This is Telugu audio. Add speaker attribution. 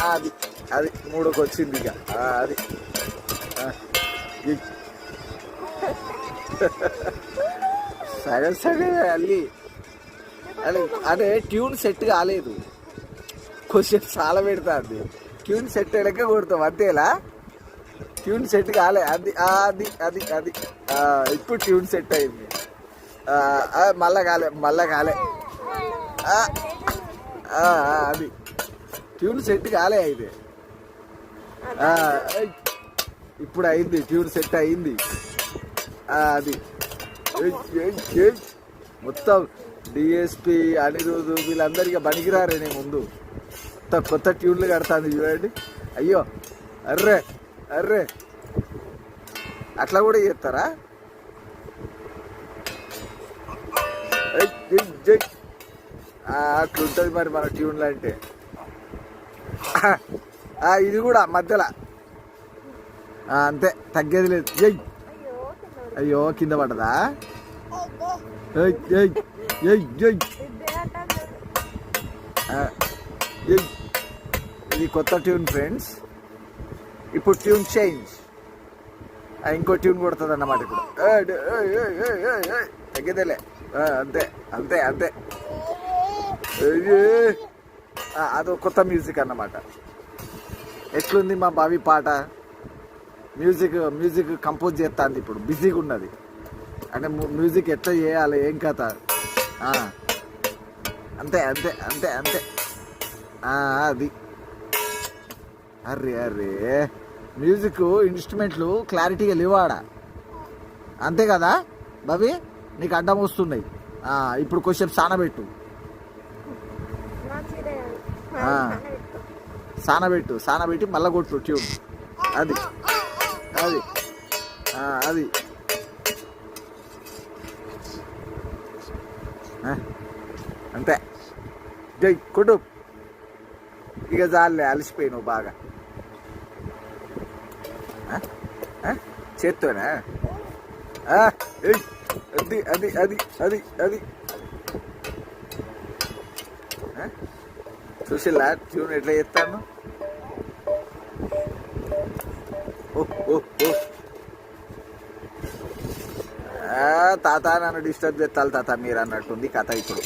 Speaker 1: అది అది మూడుకి వచ్చింది ఇక అది సగం సగం అల్లి అదే ట్యూన్ సెట్ కాలేదు, క్వశ్చన్ చాలా పెడుతుంది. ట్యూన్ సెట్ వెనక కొడతాం అంతేలా, ట్యూన్ సెట్ కాలే. అది అది అది అది ఇప్పుడు ట్యూన్ సెట్ అయింది. మళ్ళా కాలే అది ట్యూన్ సెట్ కాలే అయితే. ఇప్పుడు అయింది, ట్యూన్ సెట్ అయింది. అది మొత్తం డిఎస్పి అనిరుద్ధు వీళ్ళందరికీ పనికిరారే ముందు కొత్త ట్యూన్లు కడతాను చూడండి. అయ్యో అర్రే అర్రే అట్లా కూడా చేస్తారా? అట్లుంటుంది మరి మన ట్యూన్లు అంటే. ఇది కూడా మధ్యలో అంతే, తగ్గేది లేదు. జై అయ్యో కింద పడ్డదా? ఇది కొత్త ట్యూన్ ఫ్రెండ్స్. ఇప్పుడు ట్యూన్ చేంజ్, ఇంకో ట్యూన్ కొడుతుంది అన్నమాట. ఇప్పుడు తగ్గేదేలే, అంతే అంతే అంతే. అదో కొత్త మ్యూజిక్ అన్నమాట. ఎట్లుంది మా బావి పాట? మ్యూజిక్ కంపోజ్ చేస్తుంది ఇప్పుడు, బిజీగా ఉన్నది. అంటే మ్యూజిక్ ఎట్లా చేయాలి, ఏం కథ, అంతే అంతే అంతే అంతే. అది అర్రే అర్రే మ్యూజిక్ ఇన్స్ట్రుమెంట్లు క్లారిటీగా లేవాడ, అంతే కదా బాబీ? నీకు అడ్డం వస్తున్నాయి. ఇప్పుడు కొంచెం సానబెట్టు, సానబెట్టి మళ్ళా కొట్టు ట్యూన్. అది అది అది అంతే. జై కొట్టు ఇక చాలే, అలసిపోయినావు బాగా. చేత్తోనా? అది అది అది అది అది చూసిలా ట్యూన్ ఎట్లా చేస్తాను? తాత నన్ను డిస్టర్బ్ చేస్తాను తాత మీరు అన్నట్టుంది కథ ఇప్పుడు.